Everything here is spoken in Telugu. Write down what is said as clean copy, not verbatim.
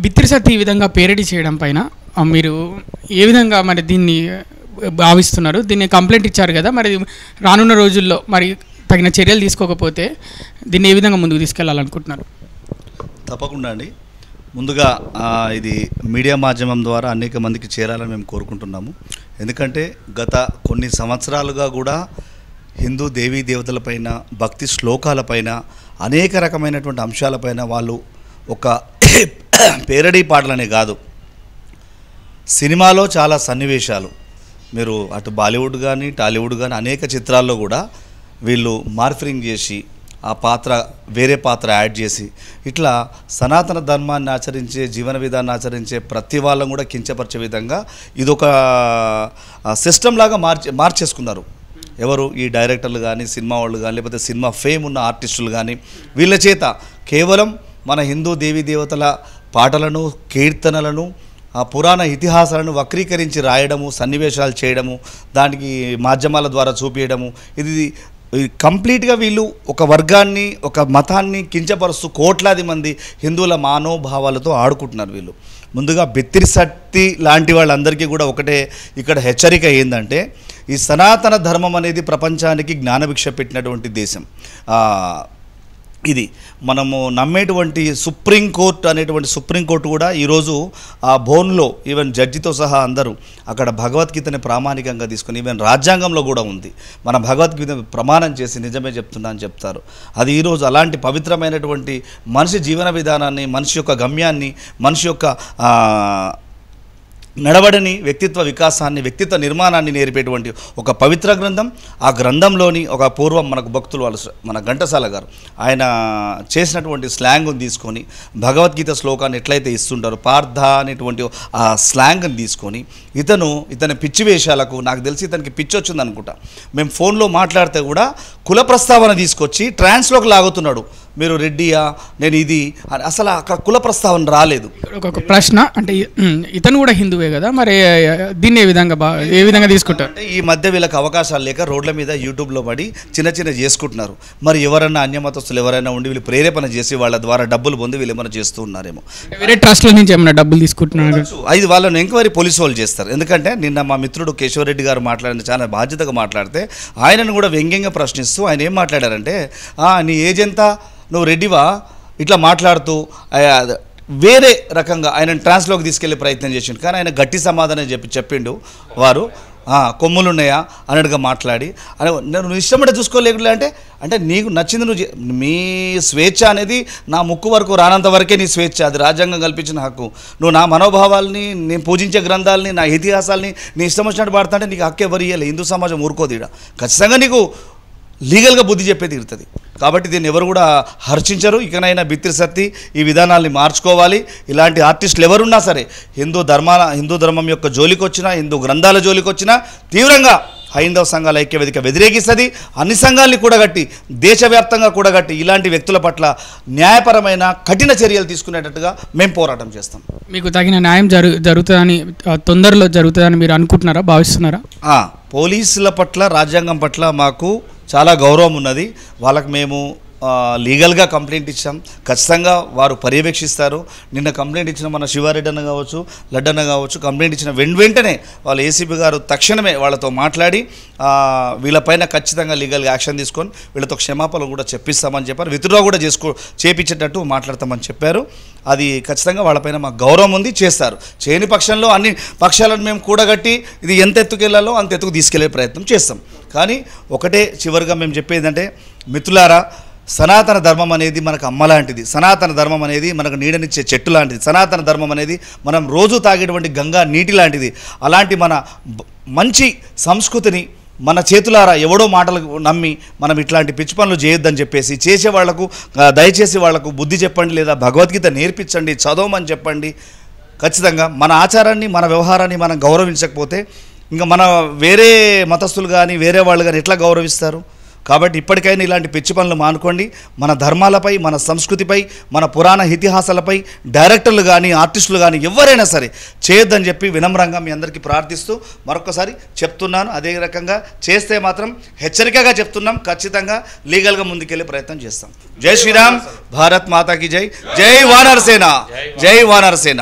బిత్తిరి సత్తి ఈ విధంగా పేరడీ చేయడం పైన మీరు ఏ విధంగా మరి దీన్ని భావిస్తున్నారు? దీన్ని కంప్లైంట్ ఇచ్చారు కదా, మరి రానున్న రోజుల్లో మరి తగిన చర్యలు తీసుకోకపోతే దీన్ని ఏ విధంగా ముందుకు తీసుకెళ్లాలనుకుంటున్నారు? తప్పకుండా అండి. ముందుగా ఇది మీడియా మాధ్యమం ద్వారా అనేక మందికి చేరాలని మేము కోరుకుంటున్నాము. ఎందుకంటే గత కొన్ని సంవత్సరాలుగా కూడా హిందూ దేవీ దేవతలపైన, భక్తి శ్లోకాలపైన, అనేక రకమైనటువంటి అంశాలపైన వాళ్ళు ఒక పేరడీ పాటలనే కాదు, సినిమాలో చాలా సన్నివేశాలు మీరు అటు బాలీవుడ్ కానీ టాలీవుడ్ కానీ అనేక చిత్రాల్లో కూడా వీళ్ళు మార్ఫరింగ్ చేసి ఆ పాత్ర వేరే పాత్ర యాడ్ చేసి ఇట్లా సనాతన ధర్మాన్ని ఆచరించే, జీవన విధానాన్ని ఆచరించే ప్రతి వాళ్ళని కూడా కించపరిచే విధంగా ఇదొక సిస్టమ్ లాగా మార్చేసుకున్నారు. ఎవరు ఈ డైరెక్టర్లు కానీ, సినిమా వాళ్ళు కానీ, లేకపోతే సినిమా ఫేమ్ ఉన్న ఆర్టిస్టులు కానీ, వీళ్ళ చేత కేవలం మన హిందూ దేవీ దేవతల పాటలను, కీర్తనలను, ఆ పురాణ ఇతిహాసాలను వక్రీకరించి రాయడము, సన్నివేశాలు చేయడము, దానికి మాధ్యమాల ద్వారా చూపించడము, ఇది కంప్లీట్గా వీళ్ళు ఒక వర్గాన్ని, ఒక మతాన్ని కించపరుస్తూ కోట్లాది మంది హిందువుల మనోభావాలతో ఆడుకుంటున్నారు వీళ్ళు. ముందుగా బిత్తిరి సత్తి లాంటి వాళ్ళందరికీ కూడా ఒకటే ఇక్కడ హెచ్చరిక ఏంటంటే, ఈ సనాతన ధర్మం అనేది ప్రపంచానికి జ్ఞానభిక్ష పెట్టినటువంటి దేశం. ఇది మనము నమ్మేటువంటి సుప్రీంకోర్టు అనేటువంటి సుప్రీంకోర్టు కూడా ఈరోజు ఆ బోన్లో ఈవెన్ జడ్జితో సహా అందరూ అక్కడ భగవద్గీతని ప్రామాణికంగా తీసుకుని, ఈవెన్ రాజ్యాంగంలో కూడా ఉంది, మన భగవద్గీత ప్రమాణం చేసి నిజమే చెప్తున్నా అని చెప్తారు. అది ఈరోజు అలాంటి పవిత్రమైనటువంటి మనిషి జీవన విధానాన్ని, మనిషి యొక్క గమ్యాన్ని, మనిషి యొక్క నడవడిని, వ్యక్తిత్వ వికాసాన్ని, వ్యక్తిత్వ నిర్మాణాన్ని నేర్పేటువంటి ఒక పవిత్ర గ్రంథం. ఆ గ్రంథంలోని ఒక పూర్వం మనకు భక్తులు వాళ్ళు, మన ఘంటసాల గారు, ఆయన చేసినటువంటి స్లాంగ్ని తీసుకొని భగవద్గీత శ్లోకాన్ని ఎట్లయితే ఇస్తుంటారో పార్థ అనేటువంటి ఆ స్లాంగ్ని తీసుకొని ఇతని పిచ్చి వేషాలకు, నాకు తెలిసి ఇతనికి పిచ్చి వచ్చింది అనుకుంటా, మేము ఫోన్లో మాట్లాడితే కూడా కుల ప్రస్తావన తీసుకొచ్చి ట్రాన్స్లోకి లాగుతున్నాడు. మీరు రెడ్డియా, నేను ఇది, అసలు అక్కడ కుల ప్రస్తావన రాలేదు. ఒక ప్రశ్న, అంటే ఇతను కూడా హిందువే కదా, మరి దీన్ని ఏ విధంగా తీసుకుంటారు? అంటే ఈ మధ్య వీళ్ళకి అవకాశాలు లేక రోడ్ల మీద యూట్యూబ్లో పడి చిన్న చేసుకుంటున్నారు. మరి ఎవరన్నా అన్యమతస్తులు ఎవరైనా ఉండి వీళ్ళు ప్రేరేపణ చేసి వాళ్ళ ద్వారా డబ్బులు పొంది వీళ్ళు ఏమైనా చేస్తూ ఉన్నారేమో, వేరే ట్రస్ట్ల నుంచి ఏమైనా డబ్బులు తీసుకుంటున్నారు. అది వాళ్ళని ఎంక్వైరీ పోలీసు వాళ్ళు చేస్తారు. ఎందుకంటే నిన్న మా మిత్రుడు కేశవరెడ్డి గారు మాట్లాడిన చాలా బాధ్యతగా మాట్లాడితే ఆయనను కూడా వ్యంగ్యంగా ప్రశ్నిస్తూ ఆయన ఏం మాట్లాడారంటే, నీ ఏజ్ ఎంత, నువ్వు రెడ్డివా, ఇట్లా మాట్లాడుతూ వేరే రకంగా ఆయన ట్రాన్స్లోకి తీసుకెళ్లే ప్రయత్నం చేసిండు. కానీ ఆయన గట్టి సమాధానం చెప్పిండు. వారు కొమ్ములున్నాయా అన్నట్టుగా మాట్లాడి, నువ్వు ఇష్టమంటే చూసుకోలేకుండా అంటే నీకు నచ్చింది నువ్వు, మీ స్వేచ్ఛ అనేది నా ముక్కు వరకు రానంత వరకే నీ స్వేచ్ఛ, అది రాజ్యాంగం కల్పించిన హక్కు. నువ్వు నా మనోభావాల్ని, నేను పూజించే గ్రంథాలని, నా ఇతిహాసాలని నీ ఇష్టం వచ్చినట్టు పాడుతా అంటే నీకు హక్కు ఎవరు ఇవ్వలే. హిందూ సమాజం ఊరుకోదీడ, ఖచ్చితంగా నీకు లీగల్గా బుద్ధి చెప్పేది తీరుతుంది. కాబట్టి దీన్ని ఎవరు కూడా హర్షించరు. ఇకనైనా బిత్తిరి సత్తి ఈ విధానాల్ని మార్చుకోవాలి. ఇలాంటి ఆర్టిస్టులు ఎవరున్నా సరే హిందూ ధర్మం యొక్క జోలికి వచ్చినా, హిందూ గ్రంథాల జోలికి వచ్చినా తీవ్రంగా హైందవ సంఘాల ఐక్యవేదిక వ్యతిరేకిస్తుంది. అన్ని సంఘాలని కూడగట్టి, దేశవ్యాప్తంగా కూడగట్టి ఇలాంటి వ్యక్తుల పట్ల న్యాయపరమైన కఠిన చర్యలు తీసుకునేటట్టుగా మేము పోరాటం చేస్తాం. మీకు తగిన న్యాయం జరుగుతుందని, తొందరలో జరుగుతుందని మీరు అనుకుంటున్నారా, భావిస్తున్నారా? పోలీసుల పట్ల, రాజ్యాంగం పట్ల మాకు చాలా గౌరవం ఉన్నది. వాళ్ళకి మేము లీగల్గా కంప్లైంట్ ఇచ్చాం. ఖచ్చితంగా వారు పర్యవేక్షిస్తారు. నిన్న కంప్లైంట్ ఇచ్చిన మన శివారెడ్డి అన్న కావచ్చు, లడ్డన్న కావచ్చు, కంప్లైంట్ ఇచ్చిన వెంటనే వాళ్ళ ఏసీపీ గారు తక్షణమే వాళ్ళతో మాట్లాడి వీళ్ళపైన ఖచ్చితంగా లీగల్గా యాక్షన్ తీసుకొని వీళ్ళతో క్షమాపణలు కూడా చెప్పిస్తామని చెప్పారు. విత్డ్రా కూడా చేపించేటట్టు మాట్లాడతామని చెప్పారు. అది ఖచ్చితంగా వాళ్ళపైన మాకు గౌరవం ఉంది, చేస్తారు. చేయని పక్షంలో అన్ని పక్షాలను మేము కూడగట్టి ఇది ఎంత ఎత్తుకెళ్లాలో అంత ఎత్తుకు తీసుకెళ్లే ప్రయత్నం చేస్తాం. కానీ ఒకటే చివరిగా మేము చెప్పేదంటే, మిత్రులారా, సనాతన ధర్మం అనేది మనకు అమ్మ లాంటిది. సనాతన ధర్మం అనేది మనకు నీడనిచ్చే చెట్టు లాంటిది. సనాతన ధర్మం అనేది మనం రోజు తాగేటువంటి గంగా నీటి లాంటిది. అలాంటి మన మంచి సంస్కృతిని మన చేతులారా ఎవడో మాటలు నమ్మి మనం ఇట్లాంటి పిచ్చి పనులు చేయొద్దని చెప్పేసి, చేసే వాళ్లకు దయచేసి వాళ్లకు బుద్ధి చెప్పండి, లేదా భగవద్గీత నేర్పించండి, చదవమని చెప్పండి. ఖచ్చితంగా మన ఆచారాన్ని, మన వ్యవహారాన్ని మనం గౌరవించకపోతే ఇంకా మన వేరే మతస్థులు కానీ వేరే వాళ్ళు కానీ ఎట్లా గౌరవిస్తారు? కాబట్టి ఇప్పటికైనా ఇలాంటి పిచ్చి పనులు మానుకోండి. మన ధర్మాలపై, మన సంస్కృతిపై, మన పురాణ ఇతిహాసాలపై డైరెక్టర్లు కానీ ఆర్టిస్టులు కానీ ఎవరైనా సరే చేయొద్దని చెప్పి వినమ్రంగా మీ అందరికీ ప్రార్థిస్తూ మరొకసారి చెప్తున్నాను. అదే రకంగా చేస్తే మాత్రం హెచ్చరికగా చెప్తున్నాం, ఖచ్చితంగా లీగల్గా ముందుకెళ్ళే ప్రయత్నం చేస్తాం. జై శ్రీరామ్, భారత్ మాతాకి జై, జై వానర సేన, జై వానర సేన.